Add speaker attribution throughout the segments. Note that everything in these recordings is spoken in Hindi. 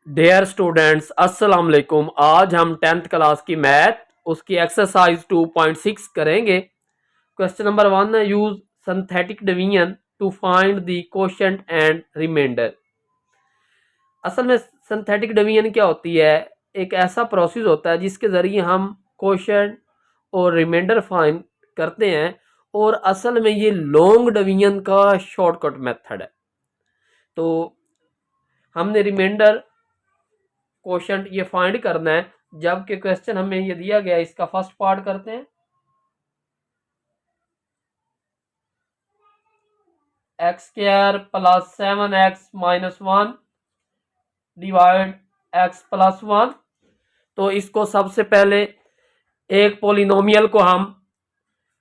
Speaker 1: डियर स्टूडेंट्स अस्सलाम वालेकुम। आज हम 10th क्लास की मैथ उसकी एक्सरसाइज 2.6 करेंगे। क्वेश्चन नंबर 1 है use synthetic division to find the quotient and remainder. असल में सिंथेटिक डिवीजन क्या होती है? एक ऐसा प्रोसेस होता है जिसके ज़रिए हम कोशेंट और रिमाइंडर फाइंड करते हैं, और असल में ये लॉन्ग डिवीजन का शॉर्टकट मेथड है। तो हमने रिमाइंडर कोशेंट ये फाइंड करना है, जबकि क्वेश्चन हमें ये दिया गया है। इसका फर्स्ट पार्ट करते हैं। X square plus 7x minus 1 divide x plus 1। तो इसको सबसे पहले एक पोलिनोमियल को हम,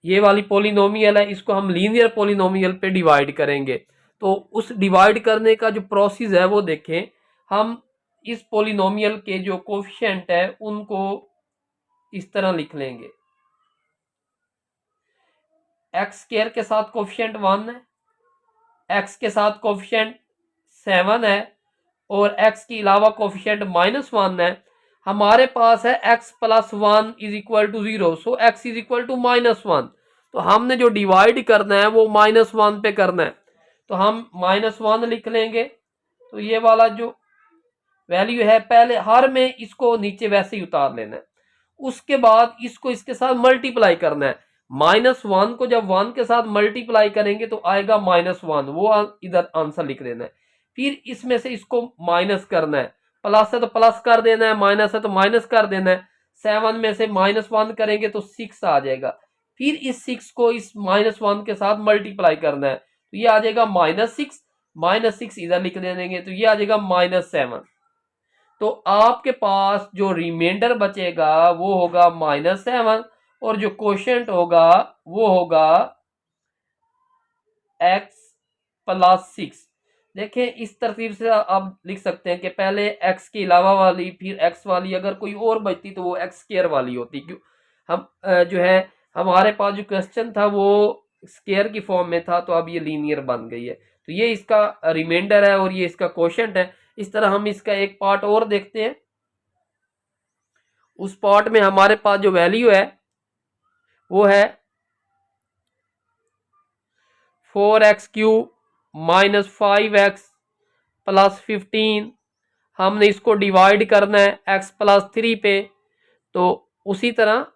Speaker 1: ये वाली पोलिनोमियल है, इसको हम लीनियर पोलिनोमियल पे डिवाइड करेंगे। तो उस डिवाइड करने का जो प्रोसेस है वो देखें। हम इस पोलिनोमियल के जो कोफिशिएंट है उनको इस तरह लिख लेंगे। एक्स स्क्वायर के साथ कोफिशिएंट 1 है, एक्स के साथ कोफिशिएंट 7 है, और एक्स के अलावा कोफिशिएंट -1 है। हमारे पास है x plus 1 is equal to 0, so x is equal to -1। तो हमने जो डिवाइड करना है वो -1 पे करना है, तो हम -1 लिख लेंगे। तो ये वाला जो वैल्यू है, पहले हर में इसको नीचे वैसे ही उतार लेना है। उसके बाद इसको इसके साथ मल्टीप्लाई करना है। -1 को जब 1 के साथ मल्टीप्लाई करेंगे तो आएगा -1, वो इधर आंसर लिख देना है। फिर इसमें से इसको माइनस करना है, प्लस है तो प्लस कर देना है, माइनस है तो माइनस कर देना है। 7 में से -1 करेंगे तो 6 आ जाएगा। फिर इस 6 को इस -1 के साथ मल्टीप्लाई करना है, तो ये आ जाएगा -6 इधर लिख देंगे, तो ये आ जाएगा -7। तो आपके पास जो रिमाइंडर बचेगा वो होगा -7, और जो कोशेंट होगा वो होगा x प्लस 6। देखें इस तरतीब से आप लिख सकते हैं कि पहले x के अलावा वाली, फिर x वाली, अगर कोई और बचती तो वो x स्क्वायर वाली होती। क्यों हम जो है, हमारे पास जो क्वेश्चन था वो स्क्वायर की फॉर्म में था, तो अब ये लीनियर बन गई है। तो ये इसका रिमाइंडर है और ये इसका कोशेंट है। इस तरह हम इसका एक पार्ट और देखते हैं। उस पार्ट में हमारे पास जो वैल्यू है वो है 4x³ -5x प्लस 15। हमने इसको डिवाइड करना है x प्लस 3 पे। तो उसी तरह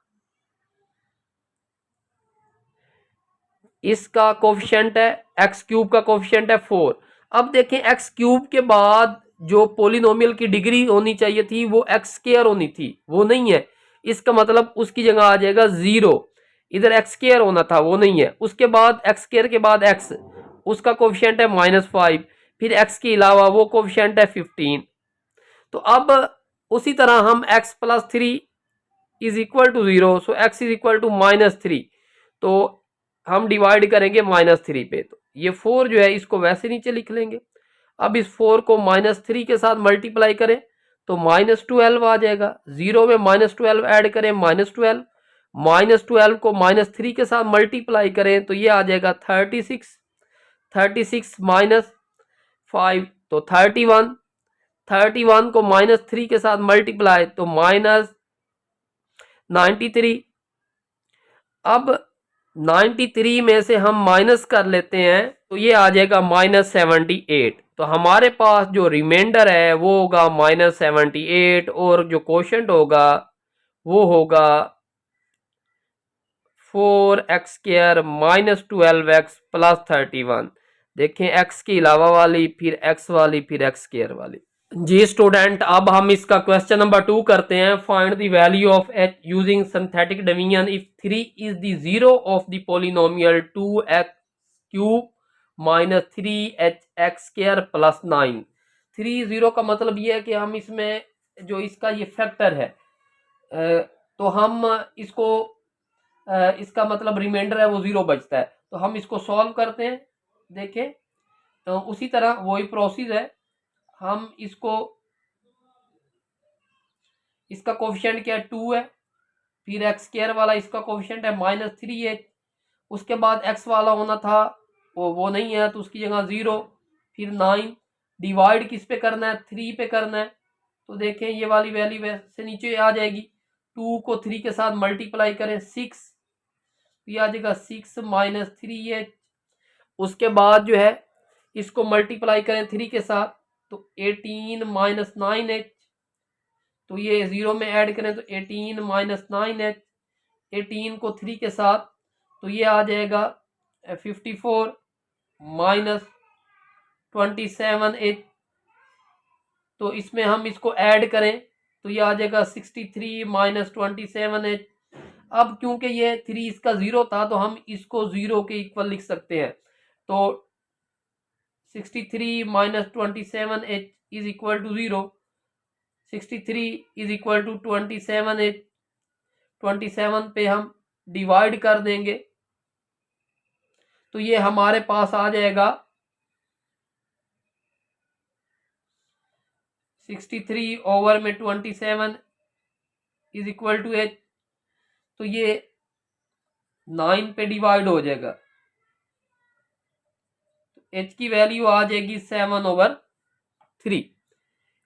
Speaker 1: इसका कोफिशिएंट है, x³ का कोफिशिएंट है 4। अब देखें x³ के बाद जो पोलिनोमियल की डिग्री होनी चाहिए थी वो x² होनी थी, वो नहीं है। इसका मतलब उसकी जगह आ जाएगा 0। इधर x² होना था, वो नहीं है। उसके बाद x² के बाद x, उसका कोफिशिएंट है -5, फिर x के अलावा वो कोफिशिएंट है 15। तो अब उसी तरह हम x plus 3 is equal to 0, so x is equal to -3। तो हम डिवाइड करेंगे -3 पे, तो ये 4 जो है इसको वैसे नीचे लिख लेंगे। अब इस 4 को -3 के साथ मल्टीप्लाई करें तो -12 आ जाएगा। 0 में -12 ऐड करें, -12, -12 को -3 के साथ मल्टीप्लाई करें तो ये आ जाएगा 36, 36 -5 तो 31, 31 को -3 के साथ मल्टीप्लाई तो -93। अब 93 में से हम माइनस कर लेते हैं तो ये आ जाएगा -78। तो हमारे पास जो रिमाइंडर है वो होगा -78, और जो कोशेंट होगा वो होगा 4x² -12x प्लस 31। देखें x के अलावा वाली, फिर x वाली, फिर x² वाली। जी स्टूडेंट, अब हम इसका क्वेश्चन नंबर 2 करते हैं। Find the value of h using synthetic division if 3 is the zero of the polynomial 2x³ -3hx² plus 9। 3 0 का मतलब ये है कि हम इसमें जो इसका ये फैक्टर है, तो हम इसको, इसका मतलब रिमाइंडर है वो 0 बचता है, तो हम इसको सॉल्व करते हैं। देखें तो उसी तरह वही प्रोसेस है। हम इसको, इसका कोफिशिएंट क्या है 2 है, फिर x² वाला इसका कोफिशिएंट है -3 है। उसके बाद x वाला होना था वो नहीं है, तो उसकी जगह 0, फिर 9। डिवाइड किस पे करना है? 3 पे करना है। तो देखें ये वाली वैल्यू वैसे नीचे आ जाएगी। 2 को 3 के साथ मल्टीप्लाई करें 6, तो ये आ जाएगा 6 माइनस 3h। उसके बाद जो है इसको मल्टीप्लाई करें 3 के साथ तो 18 माइनस 9h, तो ये 0 में ऐड करें तो 18 माइनस 9h। 18 को 3 के साथ तो ये आ जाएगा 54 माइनस 27h। तो इसमें हम इसको ऐड करें तो ये आ जाएगा 63 माइनस 27h। अब क्योंकि ये 3 इसका 0 था तो हम इसको 0 के इक्वल लिख सकते हैं। तो 63 minus 27h is equal to 0। 63 is equal to 27h। 27 पे हम डिवाइड कर देंगे तो ये हमारे पास आ जाएगा 63 ओवर में 27 इज इक्वल टू h, तो ये 9 पे डिवाइड हो जाएगा। h की वैल्यू आ जाएगी 7/3।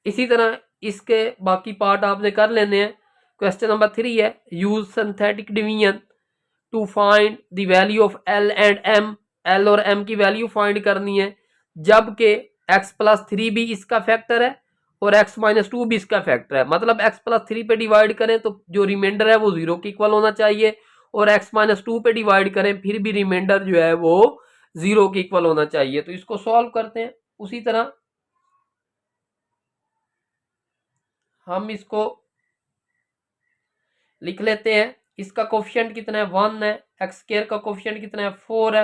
Speaker 1: इसी तरह इसके बाकी पार्ट आपने कर लेने हैं। क्वेश्चन नंबर 3 है, use synthetic division to find the value of l and m। l और m की वैल्यू फाइंड करनी है जबकि x प्लस 3 भी इसका फैक्टर है और x माइनस 2 भी इसका फैक्टर है। मतलब x प्लस 3 पे डिवाइड करें तो जो रिमाइंडर है वो 0 के इक्वल होना चाहिए और x माइनस 2 पे डिवाइड करें फिर भी रिमाइंडर जो है वो 0 के इक्वल होना चाहिए। तो इसको सॉल्व करते हैं। उसी तरह हम इसको लिख लेते हैं। इसका कोफिशिएंट कितना है 1 है, एक्स स्क्वायर का कोफिशिएंट कितना है 4 है,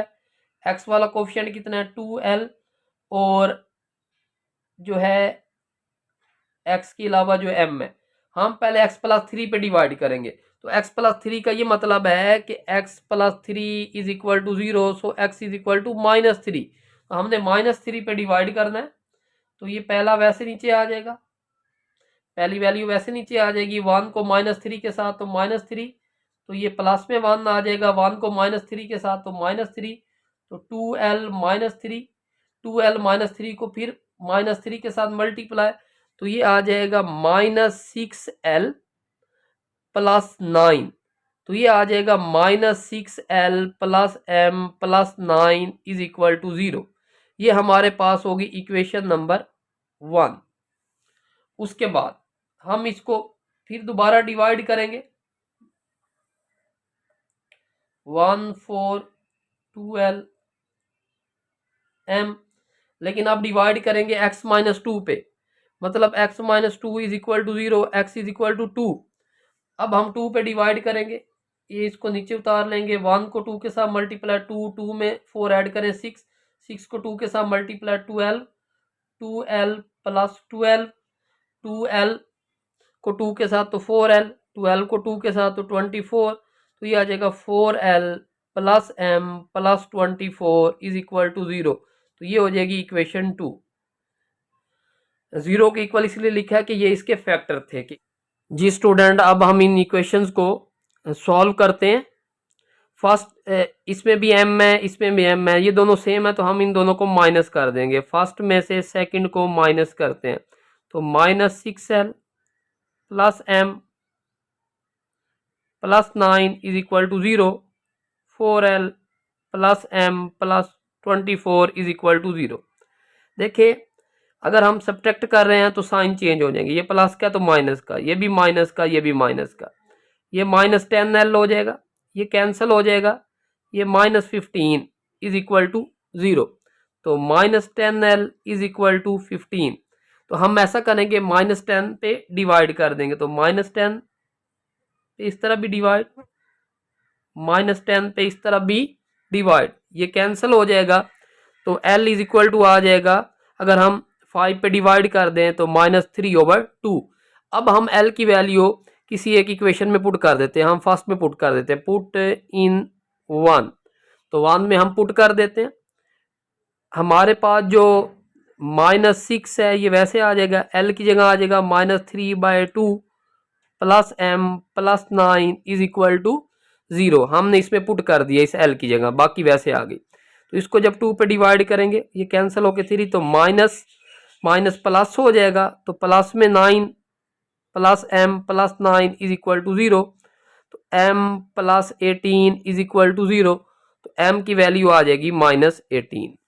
Speaker 1: एक्स वाला कोफिशिएंट कितना है 2l और जो है एक्स के अलावा जो m है हम पहले x प्लस 3 पे डिवाइड करेंगे। तो x प्लस 3 का ये मतलब है कि x plus 3 is equal to 0, so x is equal to -3। तो हमने -3 पे डिवाइड करना है तो ये पहला वैसे नीचे आ जाएगा, पहली वैल्यू वैसे नीचे आ जाएगी। 1 को -3 के साथ तो -3, तो ये प्लस में 1 आ जाएगा। 1 को -3 के साथ तो -3, तो 2l -3, 2l -3 को फिर -3 के साथ मल्टीप्लाई तो ये आ जाएगा -6l प्लस 9, तो ये आ जाएगा -6l plus m plus 9 is equal to 0। ये हमारे पास होगी इक्वेशन नंबर 1। उसके बाद हम इसको फिर दोबारा डिवाइड करेंगे 1 4 2l m, लेकिन अब डिवाइड करेंगे x माइनस 2 पे, मतलब x minus 2 is equal to 0, x is equal to 2। अब हम 2 पे डिवाइड करेंगे, ये इसको नीचे उतार लेंगे। 1 को 2 के साथ मल्टीप्लाई 2 में 4 ऐड करें 6, 6 को 2 के साथ multiply 2l, 2l plus 12, 2l को 2 के साथ तो 4l, 12 को 2 के साथ तो 24, तो ये आ जाएगा 4l plus m plus 24 is equal to 0। तो ये हो जाएगी इक्वेशन 2। 0 के इक्वल इसलिए लिखा है कि ये इसके फैक्टर थे। कि जी स्टूडेंट, अब हम इन इक्वेशंस को सॉल्व करते हैं। फर्स्ट इसमें भी m है, इसमें भी m है, ये दोनों सेम है तो हम इन दोनों को माइनस कर देंगे। फर्स्ट में से सेकंड को माइनस करते हैं तो -6l plus m plus 9 is equal to 0, 4l plus m plus 24 is equal to 0। देखिए अगर हम सब्ट्रैक्ट कर रहे हैं तो साइन चेंज हो जाएंगे, ये प्लस का तो माइनस का, ये भी माइनस का, ये भी माइनस का, ये -10l हो जाएगा, ये कैंसिल हो जाएगा, ये -15 इज इक्वल टू 0। तो -10l इज इक्वल टू 15। तो हम ऐसा करेंगे -10 पे डिवाइड कर देंगे तो -10 पे इस तरह भी डिवाइड, -10 पे इस तरह भी डिवाइड, ये कैंसिल हो जाएगा तो l इज इक्वल टू आ जाएगा। अगर हम 5 पे डिवाइड कर दें तो -3/2। अब हम l की वैल्यू किसी एक इक्वेशन में पुट कर देते हैं। हम फर्स्ट में पुट कर देते हैं, पुट इन 1, तो 1 में हम पुट कर देते हैं। हमारे पास जो -6 है ये वैसे आ जाएगा, l की जगह आ जाएगा -3/2 plus m plus 9 is equal to 0। हमने इसमें पुट कर दिया इस l की जगह, बाकी वैसे आ गई। तो इसको जब 2 पे डिवाइड करेंगे ये कैंसिल होके 3, तो माइनस माइनस प्लस हो जाएगा, तो प्लस में 9 plus m plus 9 is equal to 0, तो m plus 18 is equal to 0, तो m की वैल्यू आ जाएगी -18।